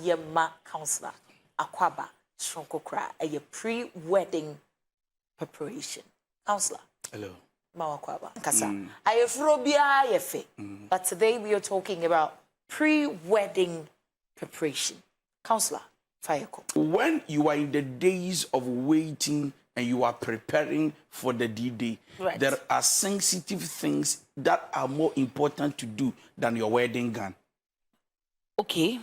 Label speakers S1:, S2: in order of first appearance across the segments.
S1: yema counselor akwaba shonko kra a pre-wedding preparation. Counselor.
S2: Hello.
S1: Mawakwaba. Kasa. Ayefuro bia yefe. But today we are talking about pre-wedding preparation. Counselor, Fayeko.
S2: When you are in the days of waiting and you are preparing for the D-Day,
S1: right,
S2: there are sensitive things that are more important to do than your wedding gown.
S1: Okay.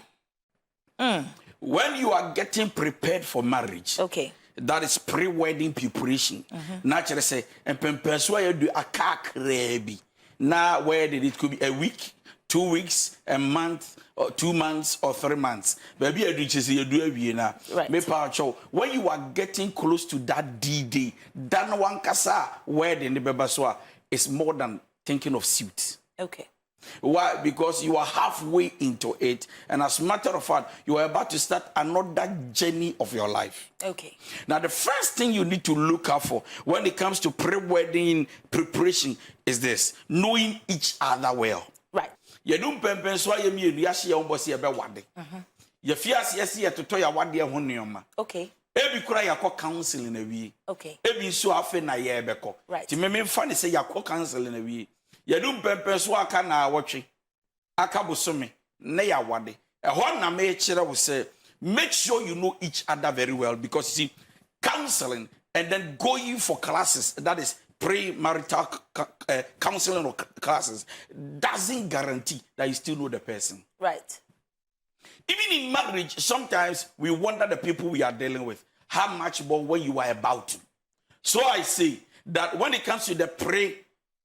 S2: When you are getting prepared for marriage,
S1: okay,
S2: that is pre-wedding preparation. Naturally say, and pempenswa you do a kakrebi. Now where did it could be a week, 2 weeks, a month, or 2 months, or 3 months. Maybe I you do a now.
S1: Right.
S2: When you are getting close to that D-Day, dan one kasa wedding the bebaswa is more than thinking of suit.
S1: Okay.
S2: Why? Because you are halfway into it, and as a matter of fact, you are about to start another journey of your life.
S1: Okay.
S2: Now, the first thing you need to look out for when it comes to pre-wedding preparation is this: knowing each other well.
S1: Right.
S2: You don't pempen so you me you see your boss here be wade. You fear see to toy wade ho nneoma.
S1: Okay.
S2: Ebi kura yakọ counseling na wi.
S1: Okay.
S2: Ebi so afa na ye beko.
S1: Right.
S2: Ti me fa ne say yakọ counseling na wi. You don't pempen so aka na awotwe. Aka bosome na ya wade. Ehọ na me kire wo say make sure you know each other very well, because you see, counseling and then going for classes, that is pre-marital counseling or classes, doesn't guarantee that you still know the person.
S1: Right.
S2: Even in marriage, sometimes we wonder the people we are dealing with. How much more when you are about to. So I say that when it comes to the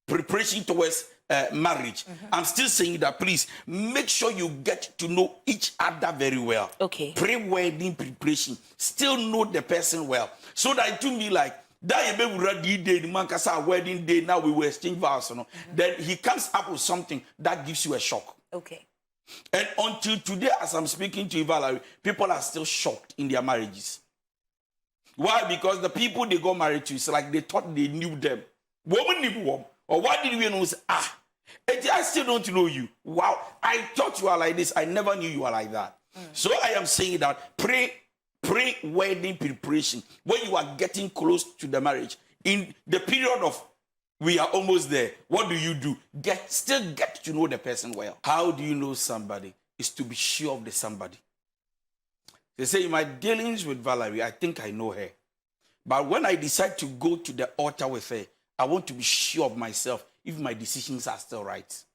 S2: preparation towards marriage, I'm still saying that please make sure you get to know each other very well.
S1: Okay.
S2: Pre-wedding preparation, still know the person well, so that it will be like that. You be day, the man kasa wedding day. Now we will exchange vows, Then he comes up with something that gives you a shock.
S1: Okay.
S2: And until today, as I'm speaking to you, Valerie, people are still shocked in their marriages. Why? Because the people they got married to, it's like they thought they knew them. Woman knew woman. Or why did we know? I still don't know you. Wow, I thought you are like this. I never knew you are like that. So I am saying that pre-wedding preparation, when you are getting close to the marriage, in the period of we are almost there, what do? Still get to know the person well. How do you know somebody? Is to be sure of the somebody. They say in my dealings with Valerie, I think I know her. But when I decide to go to the altar with her, I want to be sure of myself if my decisions are still right.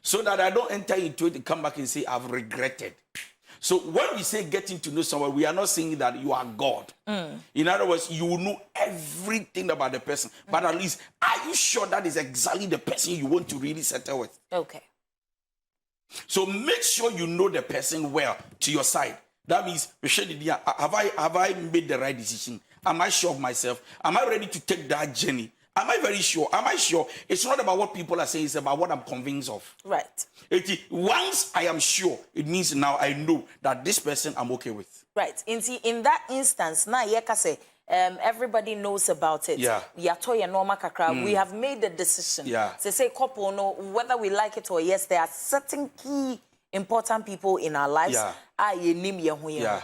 S2: So that I don't enter into it and come back and say, I've regretted. So when we say getting to know someone, we are not saying that you are God. In other words, you will know everything about the person. But at least, are you sure that is exactly the person you want to really settle with?
S1: Okay.
S2: So make sure you know the person well to your side. That means, have I made the right decision? Am I sure of myself? Am I ready to take that journey? Am I very sure? Am I sure? It's not about what people are saying, it's about what I'm convinced of.
S1: Right.
S2: Once I am sure, it means now I know that this person I'm okay with.
S1: Right. In that instance, now everybody knows about it.
S2: Yeah.
S1: We have made the decision.
S2: Yeah.
S1: To say couple, no, whether we like it or yes, there are certain key important people in our lives.
S2: Yeah.
S1: Yeah.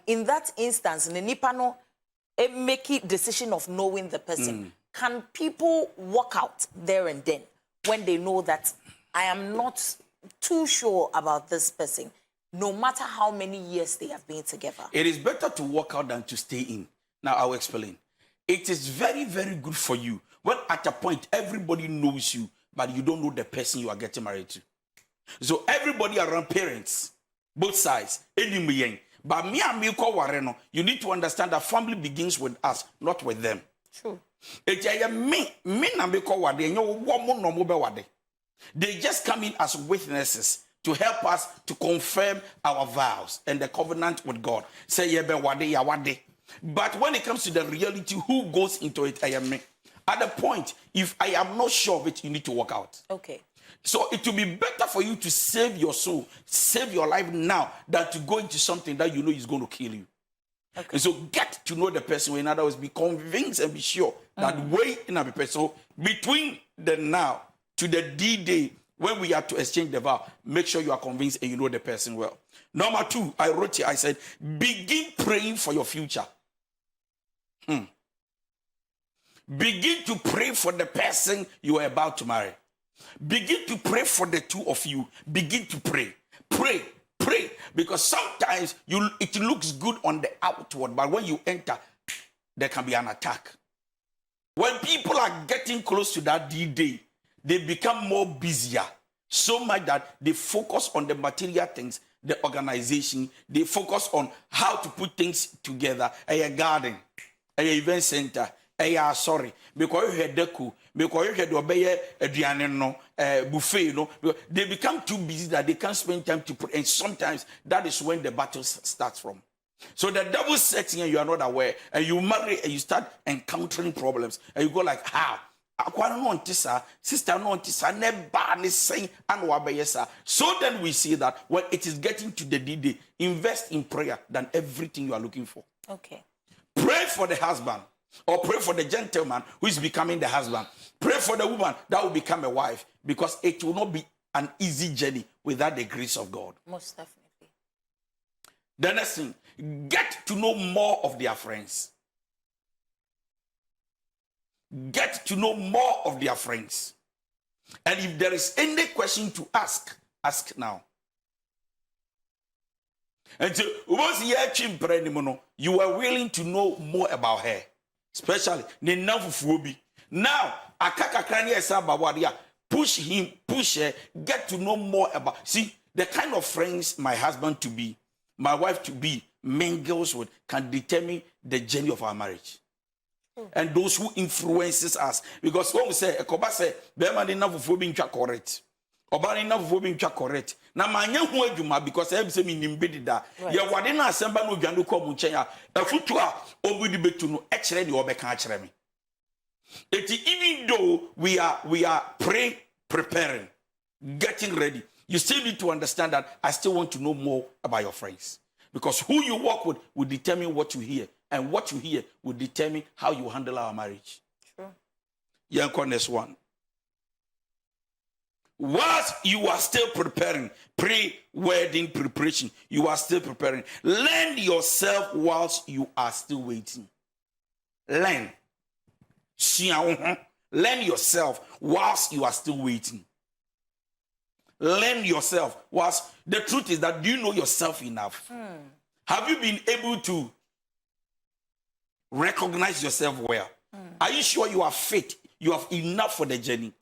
S1: In that instance, make a decision of knowing the person. Can people walk out there and then when they know that I am not too sure about this person, no matter how many years they have been together?
S2: It is better to walk out than to stay in. Now I'll explain. It is very, very good for you when at a point everybody knows you, but you don't know the person you are getting married to. So everybody around, parents, both sides, but me and me wareno, you need to understand that family begins with us, not with them.
S1: True.
S2: They just come in as witnesses to help us to confirm our vows and the covenant with God. Say wade. But when it comes to the reality, who goes into it? I am me. At the point, if I am not sure of it, you need to walk out.
S1: Okay.
S2: So it will be better for you to save your soul, save your life now, than to go into something that you know is going to kill you. Okay. And so get to know the person. In other words, be convinced and be sure that way in a person. So between the now to the D-Day, when we are to exchange the vow, make sure you are convinced and you know the person well. Number 2, I wrote here, I said, begin praying for your future. Begin to pray for the person you are about to marry. Begin to pray for the two of you. Begin to pray. Pray. Pray. Because sometimes it looks good on the outward, but when you enter, there can be an attack. When people are getting close to that D-Day, they become more busier. So much that they focus on the material things, the organization. They focus on how to put things together. A garden, a event center, sorry. Because you had deco, because you had obey a buffet, they become too busy that they can't spend time to put. And sometimes that is when the battle starts from. So the devil sets in and you are not aware, and you marry and you start encountering problems, and you go like, how? Sister, so then we see that when it is getting to the D-Day, invest in prayer than everything you are looking for.
S1: Okay.
S2: Pray for the husband, or pray for the gentleman who is becoming the husband. Pray for the woman that will become a wife, because it will not be an easy journey without the grace of God.
S1: Most definitely.
S2: The next thing, get to know more of their friends. Get to know more of their friends. And if there is any question to ask, ask now. And so, you are willing to know more about her. Especially, now, push him, push her, get to know more about. See, the kind of friends my husband to be, my wife to be, mingles with, can determine the journey of our marriage. And those who influences us. Because when we say, Ekoba say, Bema enough of being correct. Oba enough of being correct. Now, my young woman, because I have seen in Bidida, ya wadena assemble no Jandu Komuchea, a futua, Obu de Betuno, actually, the Obeka. Even though we are praying, preparing, getting ready, you still need to understand that I still want to know more about your friends. Because who you work with will determine what you hear. And what you hear will determine how you handle our marriage.
S1: True.
S2: Next one. Whilst you are still preparing, pre-wedding preparation, you are still preparing. Learn yourself whilst you are still waiting. Learn. Learn yourself whilst you are still waiting. Learn yourself whilst. The truth is that, do you know yourself enough? Have you been able to recognize yourself well? Are you sure you are fit? You have enough for the journey?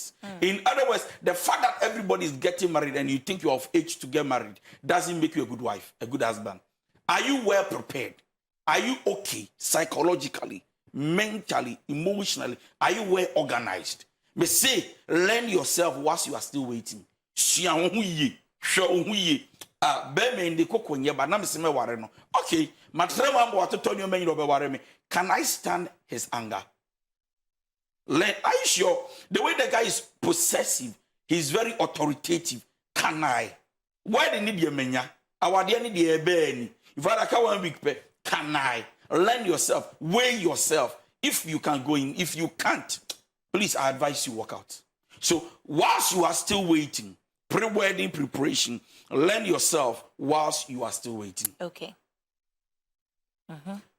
S2: In other words, the fact that everybody is getting married and you think you are of age to get married doesn't make you a good wife, a good husband. Are you well prepared? Are you okay psychologically, mentally, emotionally? Are you well organized? But say, learn yourself whilst you are still waiting. Okay, can I stand his anger? Are you sure? The way the guy is possessive, he's very authoritative. Can I? Why they need your menya? If I can 1 week, can I? Learn yourself, weigh yourself. If you can go in, if you can't, please, I advise you walk out. So, whilst you are still waiting, pre-wedding preparation, learn yourself whilst you are still waiting.
S1: Okay.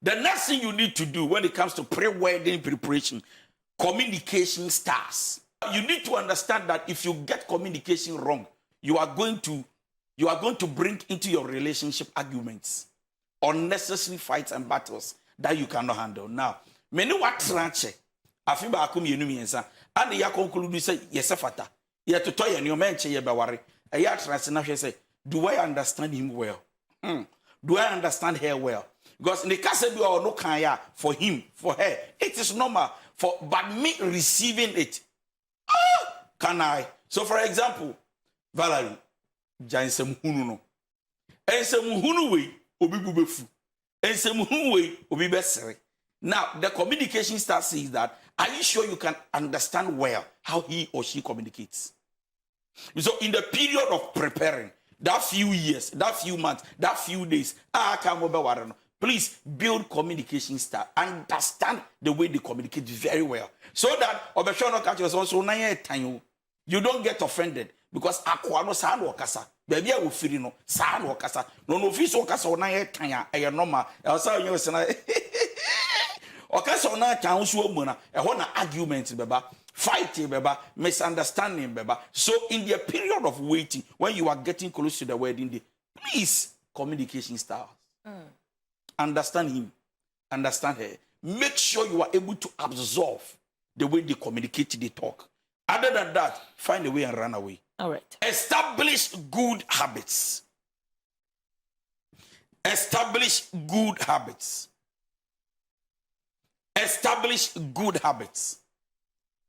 S2: The next thing you need to do when it comes to pre-wedding preparation, communication stars. You need to understand that if you get communication wrong, you are going to bring into your relationship arguments, unnecessary fights and battles that you cannot handle. Now, many what tranche, afiba akum yenumiensa, and the conclude say yesefata. Ye to toy and your mention ye beware. A ya tranche say, do I understand him well? Do I understand her well? Because in the case of no kaya for him, for her, it is normal. But me receiving it, can I? So, for example, Valerie, Jansem Hununo, and some Hunuwe, Obi Bubefu, and some Hunuwe, Obi Bessery. Now, the communication start says that, are you sure you can understand well how he or she communicates? So, in the period of preparing, that few years, that few months, that few days, please build communication style. Understand the way they communicate very well. So that you don't get offended because akwa no sa na okasa baby a wo firi no sa na okasa no fi so okasa ona ye kan a ye normal e o sa onye se na okasa ona kan so mu na e ho na argument beba fight beba misunderstanding beba. So in the period of waiting when you are getting close to the wedding day, please communication styles. Understand him, understand her. Make sure you are able to absorb the way they communicate, they talk. Other than that, find a way and run away.
S1: All right.
S2: Establish good habits. Establish good habits. Establish good habits.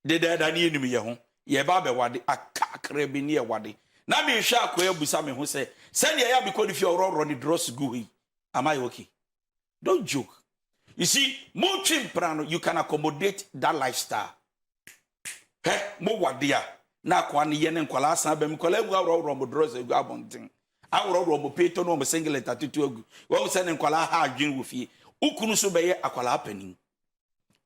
S2: De dani enimi ye ho. Ye ba be wade akakre bi ne ye wade. Na me hwa akoya busa me ho say ne ya because if you are the dross go hi. Am I okay? Don't joke. You see, more chimprano, you can accommodate that lifestyle. Hey, mo wadia. Na kwa ni yene nkwala san be mkwala egu awro mo dross egu abonten. Awro mo peto no mo singlet atutu egu. Wo se ne nkwala ha adwen wo fie. Ukunu so be ye akwala apanin.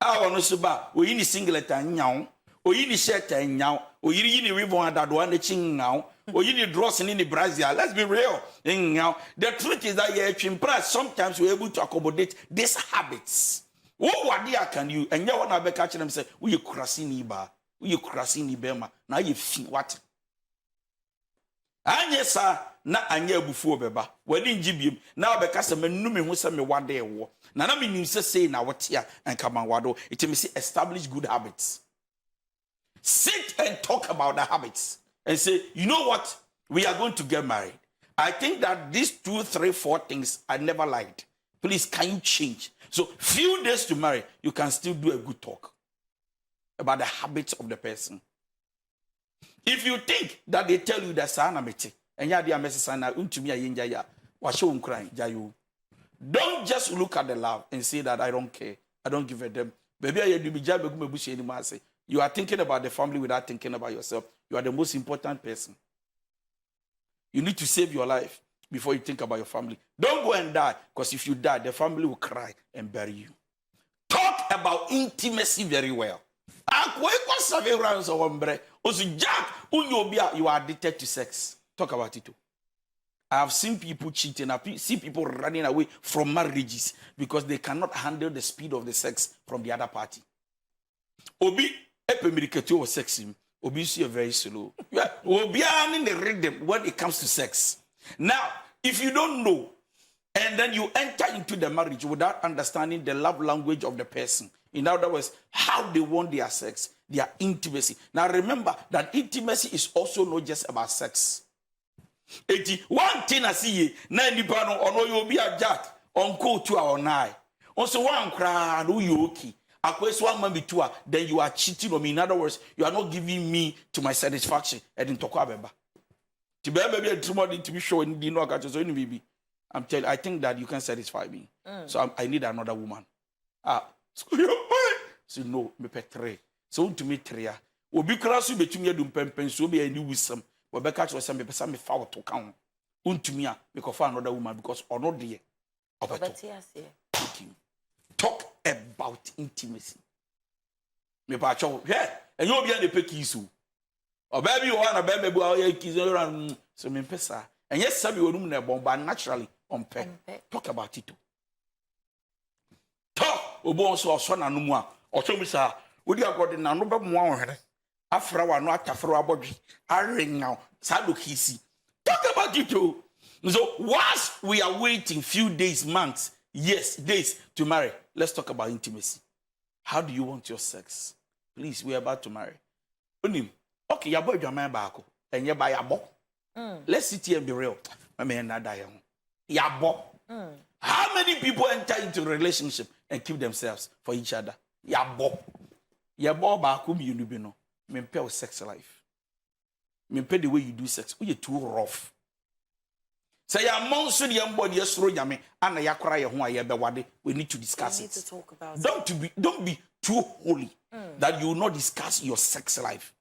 S2: Awo no so ba, oyi ni singlet anyawo, oyi ni shirt anyawo, oyi ni ribbon adado na chingawo, oyi ni dross ni brazil. Let's be real. Now, the truth is that you're impressed. Sometimes we're able to accommodate these habits. What can you? And you want to be catching them say, "We krasini ba, we krasini bema." Now you feel what? Anye sa na anye bufu beba. Wedding jibim. Now because me numi hu se me wade wo. Na me nim say na what here and come on wado. It me say establish good habits. Sit and talk about the habits and say, you know what? We are going to get married. I think that these 2, 3, 4 things I never liked. Please, can you change? So, few days to marry, you can still do a good talk about the habits of the person. If you think that they tell you that sana mete, and ya dia message sana untumi ayenja ya, washo unkran jayu. Don't just look at the love and say that I don't care. I don't give a damn. Baby, you are thinking about the family without thinking about yourself. You are the most important person. You need to save your life before you think about your family. Don't go and die, because if you die, the family will cry and bury you. Talk about intimacy very well. You are addicted to sex. Talk about it too. I have seen people cheating. I see people running away from marriages because they cannot handle the speed of the sex from the other party. Obi epemiriketu was sexy. Obi is very slow. Obi are in the rhythm when it comes to sex. Now, if you don't know, and then you enter into the marriage without understanding the love language of the person, in other words, how they want their sex, their intimacy. Now remember that intimacy is also not just about sex. One thing I see, na nipa no ono you be a jack on go to our night. Also one cry, no you okay. Then you are cheating on me. In other words, you are not giving me to my satisfaction. I didn't talk about to be showing the no baby. I'm telling you, I think that you can satisfy me. So I need another woman. So no, me petre. So to me tria. Obi krasu betumi adum pempen so be any wisdom. We be catch us me pesa me fa to count. Untumi a me go find another woman because or not there. Talk about intimacy. Me pa cho. Yeah, and you be an epekisu. Or baby you want a baby boy kiss around so me pesa. And yes, sabi room na bomba naturally on pe. Talk about it too. Talk obo so na no mu a. Ocho mi sa odi agode na no be mo anhwere. Afra wa no atafro abodwe. Arengaw. Sa do kisi. Talk about it too. So whilst we are waiting few days, months, years, days to marry, let's talk about intimacy. How do you want your sex? Please, we are about to marry. Unim. Okay, your boy your man back. And you buy a bo. Let's sit here and be real. My man not die. Yabo. How many people enter into a relationship and keep themselves for each other? Yabo. Yabo back whom you know. Me pay sex life. Me pay the way you do sex. Oh, you're too rough. Say ya monso the body yesro yame and ya kwara ye ho aye be wade. We need to discuss it.
S1: We need to talk about it.
S2: Don't be too holy that you will not discuss your sex life.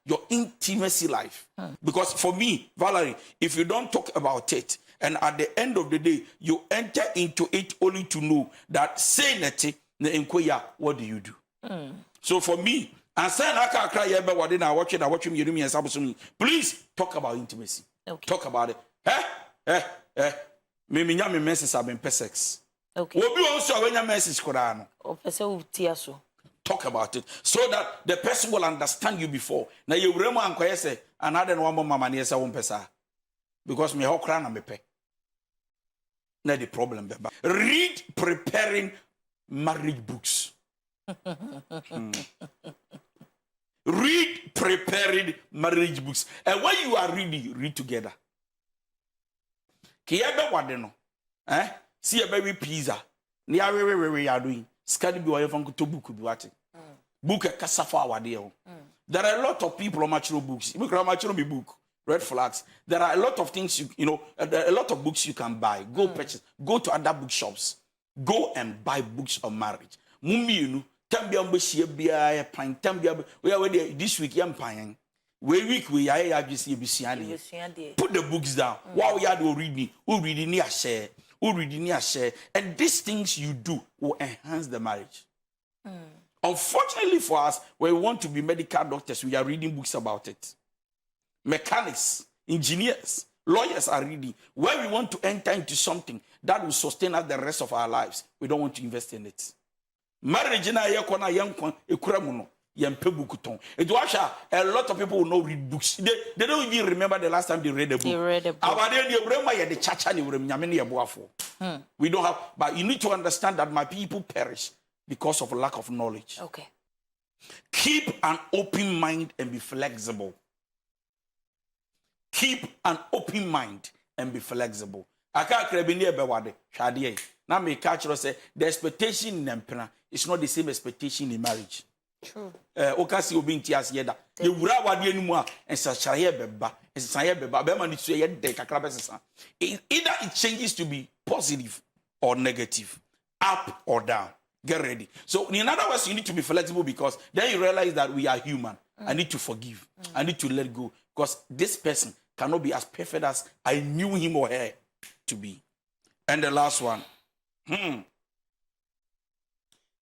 S2: Your intimacy life. Because for me, Valerie, if you don't talk about it, and at the end of the day, you enter into it only to know that say neti na enkoya, what do you do? So for me, And say na aka cry ye be wade na watch me yenu me. Please talk about intimacy.
S1: Okay.
S2: Talk about it. Me nya me message have been sex.
S1: Okay.
S2: Obi also wenya message koraa no.
S1: O pese wo tia so.
S2: Talk about it so that the person will understand you before. Now you remo ankoye say another one mama na say wo mpesa. Because me ho kra na me pe. Na the problem beba. Read preparing marriage books. Read preparing marriage books. And when you are reading, read together. Kiyebe wade no. See a baby pizza. Ni we are doing. Skadi bi wa yefan to book bi wate. Book a kasafa wade ho. There are a lot of people on mature books. Book book. Red flags. There are a lot of things there are a lot of books you can buy. Go purchase. Go to other bookshops. Go and buy books on marriage. Mummy, Tambia Bushia Bia Pine Tambia. We are this week, young pine. We are just put the books down. While we are reading, who reading near share, and these things you do will enhance the marriage. Unfortunately for us, when we want to be medical doctors, we are reading books about it. Mechanics, engineers, lawyers are reading. When we want to enter into something that will sustain us the rest of our lives, we don't want to invest in it. Marriage na yekona yankon ekuramuno yempe bukuton. It was a lot of people will not read books. They don't even remember the last time they read a book. We don't have, but you need to understand that my people perish because of lack of knowledge.
S1: Okay.
S2: Keep an open mind and be flexible. Keep an open mind and be flexible. Aka krebini ebewade hwade. Na me catch say the expectation in empena is not the same expectation in marriage.
S1: True.
S2: Okasi obi nti ase yeda. Ye wura wade animu a ensachaye beba, ensachaye beba, be ma ni so ye de kakra besesa. Either it changes to be positive or negative, up or down. Get ready. So in other words, you need to be flexible because then you realize that we are human. I need to forgive. I need to let go because this person cannot be as perfect as I knew him or her to be. And the last one.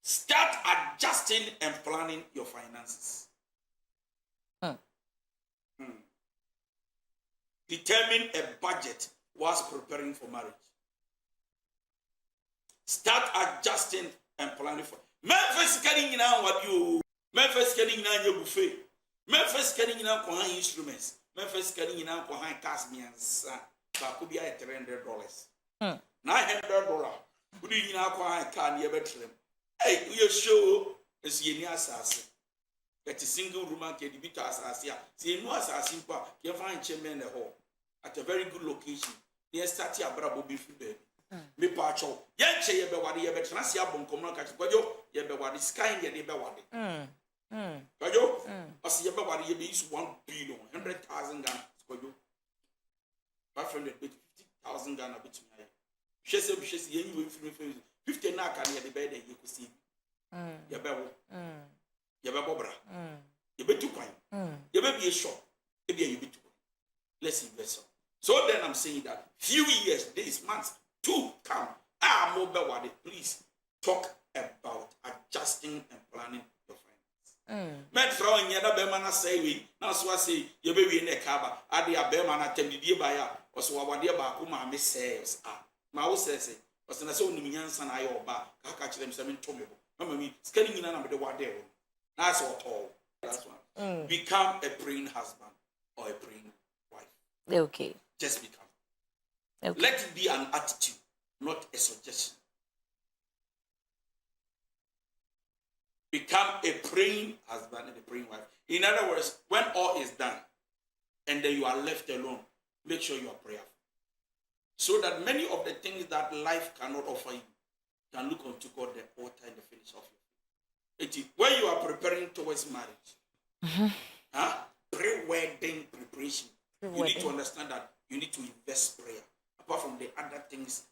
S2: Start adjusting and planning your finances. Determine a budget whilst preparing for marriage. Start adjusting and planning for. Memphis getting now what you. Memphis getting now your buffet. Memphis getting now for instruments. Memphis getting now for high cast me and that could be at $300. $900. Who do you now call car near bedroom? Hey, we show is ye near assassin. That a single room can be to assassin. See, no assassin, you find chairman in the hall at a very good location. Near Statia Brabo Biffy Baby. Me pacho, Yanche Yabawadi Yabetrasia Boncomo Catch, Yabawadi Sky and Yabawadi. Kajo, I see Yabawadi Yabis 1 billion, 100,000 Ghana, Skojo. 550,000 Ghana between. She said, "She 50 na can the bed and you could see. Yababo, Yababobra, Yabetuquine, Yababy a shop, maybe you be too. Let's invest. So then I'm saying that few years, days, months to come, mobile, please talk about adjusting and planning your finances. Met throwing Yada Bemana say we, now so I say, your baby in a caba, Adia Bemana attended dear buyer, or so our dear Bakuma miss says, Mao says it, but then I saw Nimians and I or Ba, I catch them 7 tombo. Mamma me, scanning in another what they will. That's all. That's one. Become a praying husband or a praying wife.
S1: Okay.
S2: Just become.
S1: Okay.
S2: Let it be an attitude, not a suggestion. Become a praying husband and a praying wife. In other words, when all is done and then you are left alone, make sure you are prayerful. So that many of the things that life cannot offer you can look unto God, the author and the finisher of your faith. When you are preparing towards marriage, pre-wedding preparation, you need to understand that you need to invest prayer. Apart from the other things